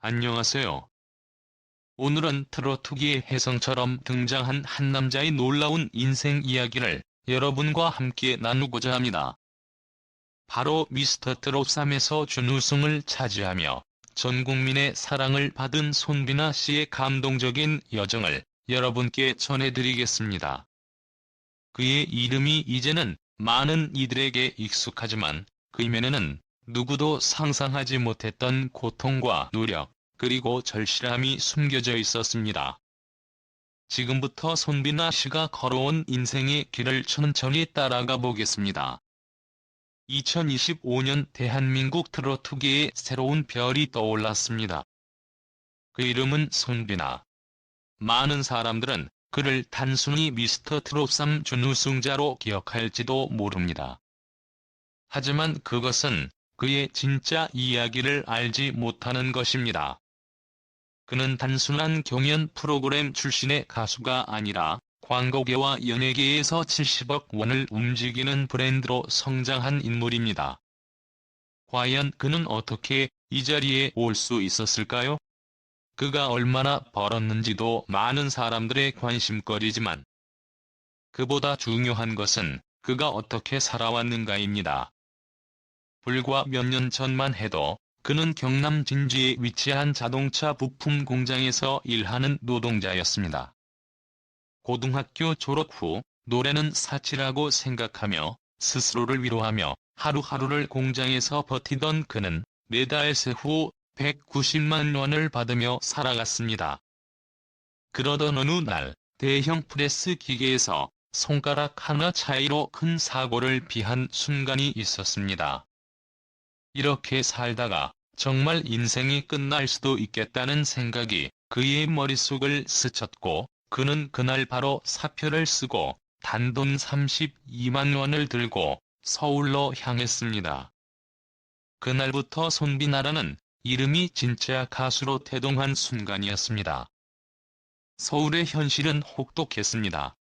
안녕하세요. 오늘은 트로트계의 혜성처럼 등장한 한 남자의 놀라운 인생 이야기를 여러분과 함께 나누고자 합니다. 바로 미스터 트롯3에서 준우승을 차지하며 전 국민의 사랑을 받은 손비나 씨의 감동적인 여정을 여러분께 전해드리겠습니다. 그의 이름이 이제는 많은 이들에게 익숙하지만 그 이면에는 누구도 상상하지 못했던 고통과 노력, 그리고 절실함이 숨겨져 있었습니다. 지금부터 손비나 씨가 걸어온 인생의 길을 천천히 따라가 보겠습니다. 2025년 대한민국 트로트계에 새로운 별이 떠올랐습니다. 그 이름은 손비나. 많은 사람들은 그를 단순히 미스터 트롯3 준우승자로 기억할지도 모릅니다. 하지만 그것은 그의 진짜 이야기를 알지 못하는 것입니다. 그는 단순한 경연 프로그램 출신의 가수가 아니라 광고계와 연예계에서 70억 원을 움직이는 브랜드로 성장한 인물입니다. 과연 그는 어떻게 이 자리에 올 수 있었을까요? 그가 얼마나 벌었는지도 많은 사람들의 관심거리지만 그보다 중요한 것은 그가 어떻게 살아왔는가입니다. 불과 몇 년 전만 해도 그는 경남 진주에 위치한 자동차 부품 공장에서 일하는 노동자였습니다. 고등학교 졸업 후 노래는 사치라고 생각하며 스스로를 위로하며 하루하루를 공장에서 버티던 그는 매달 세후 190만 원을 받으며 살아갔습니다. 그러던 어느 날 대형 프레스 기계에서 손가락 하나 차이로 큰 사고를 피한 순간이 있었습니다. 이렇게 살다가 정말 인생이 끝날 수도 있겠다는 생각이 그의 머릿속을 스쳤고 그는 그날 바로 사표를 쓰고 단돈 32만 원을 들고 서울로 향했습니다. 그날부터 손비나라는 이름이 진짜 가수로 태동한 순간이었습니다. 서울의 현실은 혹독했습니다.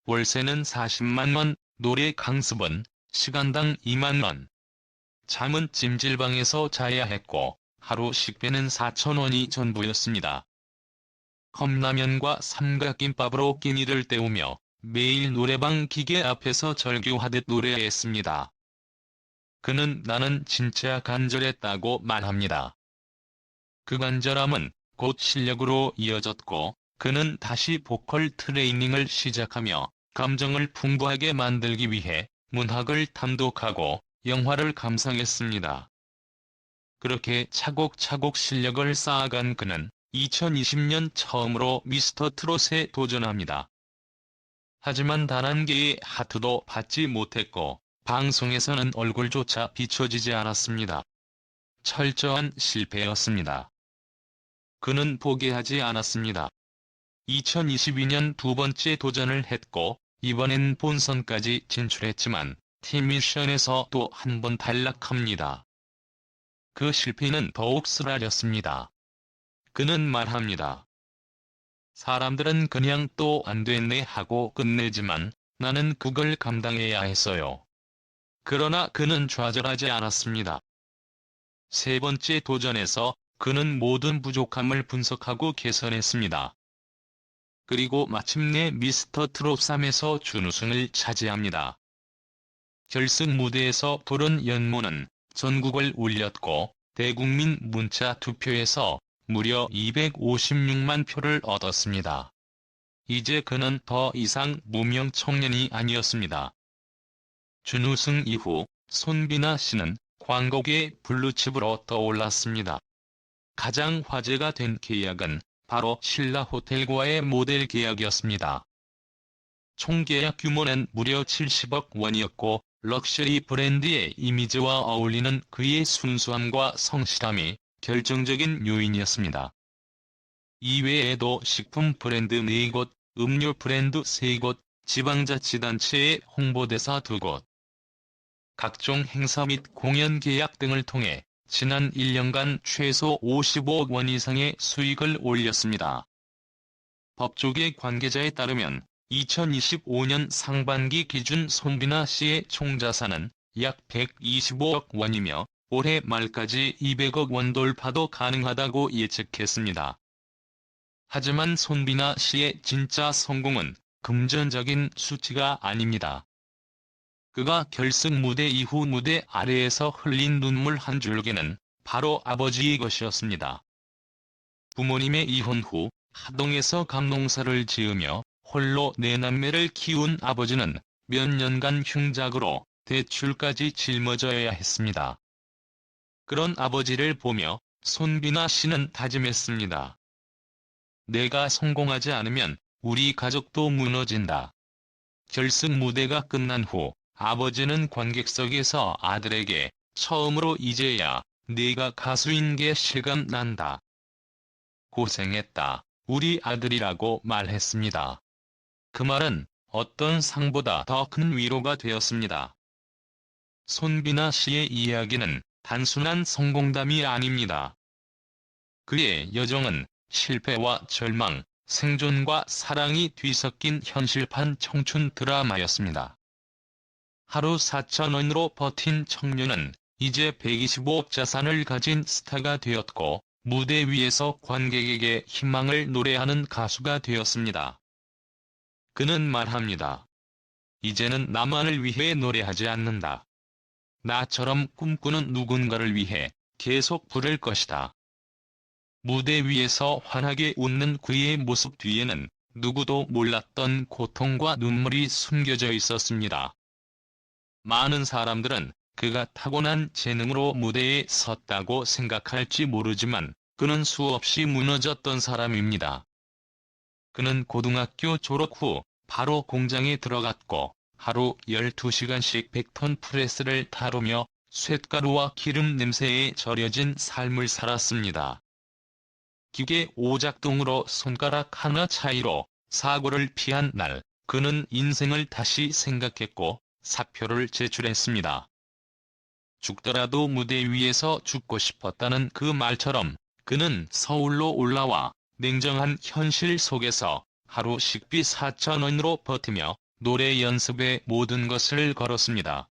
월세는 40만 원, 노래 강습은 시간당 2만 원. 잠은 찜질방에서 자야 했고 하루 식비는 4천 원이 전부였습니다. 컵라면과 삼각김밥으로 끼니를 때우며 매일 노래방 기계 앞에서 절규하듯 노래했습니다. 그는 나는 진짜 간절했다고 말합니다. 그 간절함은 곧 실력으로 이어졌고 그는 다시 보컬 트레이닝을 시작하며 감정을 풍부하게 만들기 위해 문학을 탐독하고 영화를 감상했습니다. 그렇게 차곡차곡 실력을 쌓아간 그는 2020년 처음으로 미스터 트롯에 도전합니다. 하지만 단 한 개의 하트도 받지 못했고 방송에서는 얼굴조차 비춰지지 않았습니다. 철저한 실패였습니다. 그는 포기하지 않았습니다. 2022년 두 번째 도전을 했고 이번엔 본선까지 진출했지만 팀미션에서 또 한 번 탈락합니다. 그 실패는 더욱 쓰라렸습니다. 그는 말합니다. 사람들은 그냥 또 안 됐네 하고 끝내지만 나는 그걸 감당해야 했어요. 그러나 그는 좌절하지 않았습니다. 세 번째 도전에서 그는 모든 부족함을 분석하고 개선했습니다. 그리고 마침내 미스터 트롯3에서 준우승을 차지합니다. 결승 무대에서 부른 연모는 전국을 울렸고 대국민 문자 투표에서 무려 256만 표를 얻었습니다. 이제 그는 더 이상 무명 청년이 아니었습니다. 준우승 이후 손비나 씨는 광고계 블루칩으로 떠올랐습니다. 가장 화제가 된 계약은 바로 신라호텔과의 모델 계약이었습니다. 총 계약 규모는 무려 70억 원이었고 럭셔리 브랜드의 이미지와 어울리는 그의 순수함과 성실함이 결정적인 요인이었습니다. 이외에도 식품 브랜드 4곳, 음료 브랜드 3곳, 지방자치단체의 홍보대사 2곳, 각종 행사 및 공연 계약 등을 통해 지난 1년간 최소 55억 원 이상의 수익을 올렸습니다. 법조계 관계자에 따르면 2025년 상반기 기준 손비나 씨의 총자산은 약 125억 원이며 올해 말까지 200억 원 돌파도 가능하다고 예측했습니다. 하지만 손비나 씨의 진짜 성공은 금전적인 수치가 아닙니다. 그가 결승 무대 이후 무대 아래에서 흘린 눈물 한 줄기는 바로 아버지의 것이었습니다. 부모님의 이혼 후 하동에서 감농사를 지으며 홀로 네 남매를 키운 아버지는 몇 년간 흉작으로 대출까지 짊어져야 했습니다. 그런 아버지를 보며 손비나 씨는 다짐했습니다. 내가 성공하지 않으면 우리 가족도 무너진다. 결승 무대가 끝난 후 아버지는 관객석에서 아들에게 처음으로 이제야 네가 가수인 게 실감난다. 고생했다, 우리 아들이라고 말했습니다. 그 말은 어떤 상보다 더 큰 위로가 되었습니다. 손비나 씨의 이야기는 단순한 성공담이 아닙니다. 그의 여정은 실패와 절망, 생존과 사랑이 뒤섞인 현실판 청춘 드라마였습니다. 하루 4,000원으로 버틴 청년은 이제 125억 자산을 가진 스타가 되었고 무대 위에서 관객에게 희망을 노래하는 가수가 되었습니다. 그는 말합니다. 이제는 나만을 위해 노래하지 않는다. 나처럼 꿈꾸는 누군가를 위해 계속 부를 것이다. 무대 위에서 환하게 웃는 그의 모습 뒤에는 누구도 몰랐던 고통과 눈물이 숨겨져 있었습니다. 많은 사람들은 그가 타고난 재능으로 무대에 섰다고 생각할지 모르지만 그는 수없이 무너졌던 사람입니다. 그는 고등학교 졸업 후 바로 공장에 들어갔고 하루 12시간씩 100톤 프레스를 다루며 쇳가루와 기름 냄새에 절여진 삶을 살았습니다. 기계 오작동으로 손가락 하나 차이로 사고를 피한 날, 그는 인생을 다시 생각했고 사표를 제출했습니다. 죽더라도 무대 위에서 죽고 싶었다는 그 말처럼 그는 서울로 올라와 냉정한 현실 속에서 하루 식비 4,000원으로 버티며 노래 연습에 모든 것을 걸었습니다.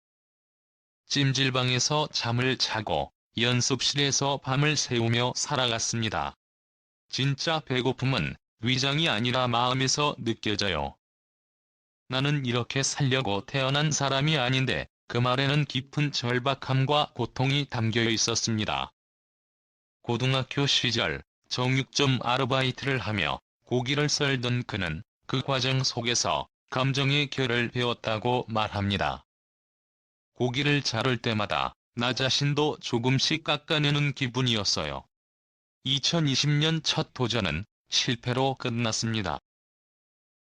찜질방에서 잠을 자고 연습실에서 밤을 새우며 살아갔습니다. 진짜 배고픔은 위장이 아니라 마음에서 느껴져요. 나는 이렇게 살려고 태어난 사람이 아닌데 그 말에는 깊은 절박함과 고통이 담겨 있었습니다. 고등학교 시절 정육점 아르바이트를 하며 고기를 썰던 그는 그 과정 속에서 감정의 결을 배웠다고 말합니다. 고기를 자를 때마다 나 자신도 조금씩 깎아내는 기분이었어요. 2020년 첫 도전은 실패로 끝났습니다.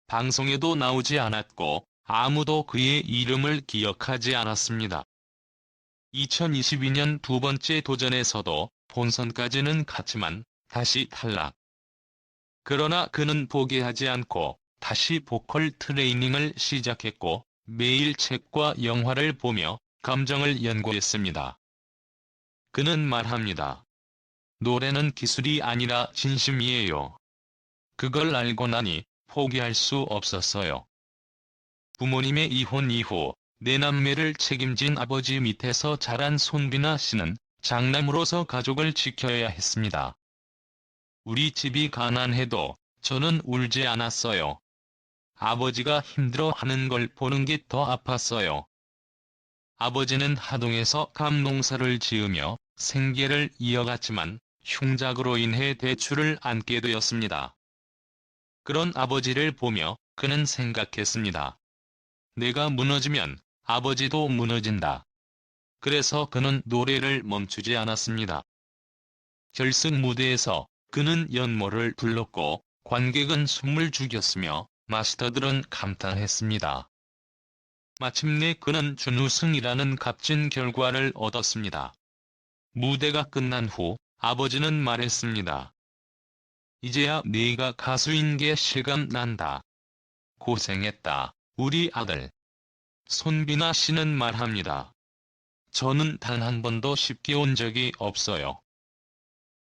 방송에도 나오지 않았고 아무도 그의 이름을 기억하지 않았습니다. 2022년 두 번째 도전에서도 본선까지는 갔지만 다시 탈락. 그러나 그는 포기하지 않고 다시 보컬 트레이닝을 시작했고 매일 책과 영화를 보며 감정을 연구했습니다. 그는 말합니다. 노래는 기술이 아니라 진심이에요. 그걸 알고 나니 포기할 수 없었어요. 부모님의 이혼 이후 네 남매를 책임진 아버지 밑에서 자란 손비나 씨는 장남으로서 가족을 지켜야 했습니다. 우리 집이 가난해도 저는 울지 않았어요. 아버지가 힘들어하는 걸 보는 게 더 아팠어요. 아버지는 하동에서 감농사를 지으며 생계를 이어갔지만 흉작으로 인해 대출을 안게 되었습니다. 그런 아버지를 보며 그는 생각했습니다. 내가 무너지면 아버지도 무너진다. 그래서 그는 노래를 멈추지 않았습니다. 결승 무대에서 그는 연모를 불렀고 관객은 숨을 죽였으며 마스터들은 감탄했습니다. 마침내 그는 준우승이라는 값진 결과를 얻었습니다. 무대가 끝난 후 아버지는 말했습니다. 이제야 네가 가수인 게 실감난다. 고생했다, 우리 아들. 손비나 씨는 말합니다. 저는 단 한 번도 쉽게 온 적이 없어요.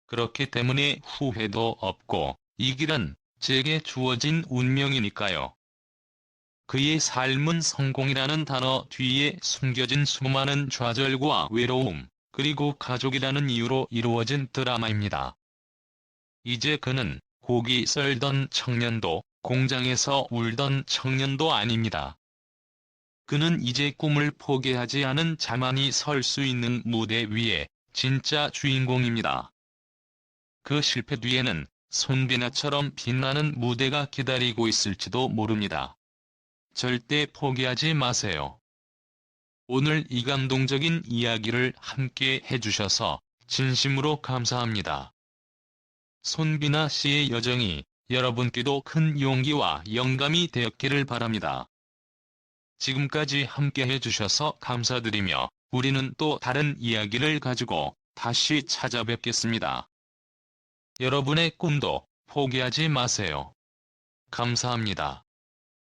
그렇기 때문에 후회도 없고 이 길은 제게 주어진 운명이니까요. 그의 삶은 성공이라는 단어 뒤에 숨겨진 수많은 좌절과 외로움, 그리고 가족이라는 이유로 이루어진 드라마입니다. 이제 그는 고기 썰던 청년도, 공장에서 울던 청년도 아닙니다. 그는 이제 꿈을 포기하지 않은 자만이 설 수 있는 무대 위에 진짜 주인공입니다. 그 실패 뒤에는 손비나처럼 빛나는 무대가 기다리고 있을지도 모릅니다. 절대 포기하지 마세요. 오늘 이 감동적인 이야기를 함께 해주셔서 진심으로 감사합니다. 손비나 씨의 여정이 여러분께도 큰 용기와 영감이 되었기를 바랍니다. 지금까지 함께 해주셔서 감사드리며 우리는 또 다른 이야기를 가지고 다시 찾아뵙겠습니다. 여러분의 꿈도 포기하지 마세요. 감사합니다.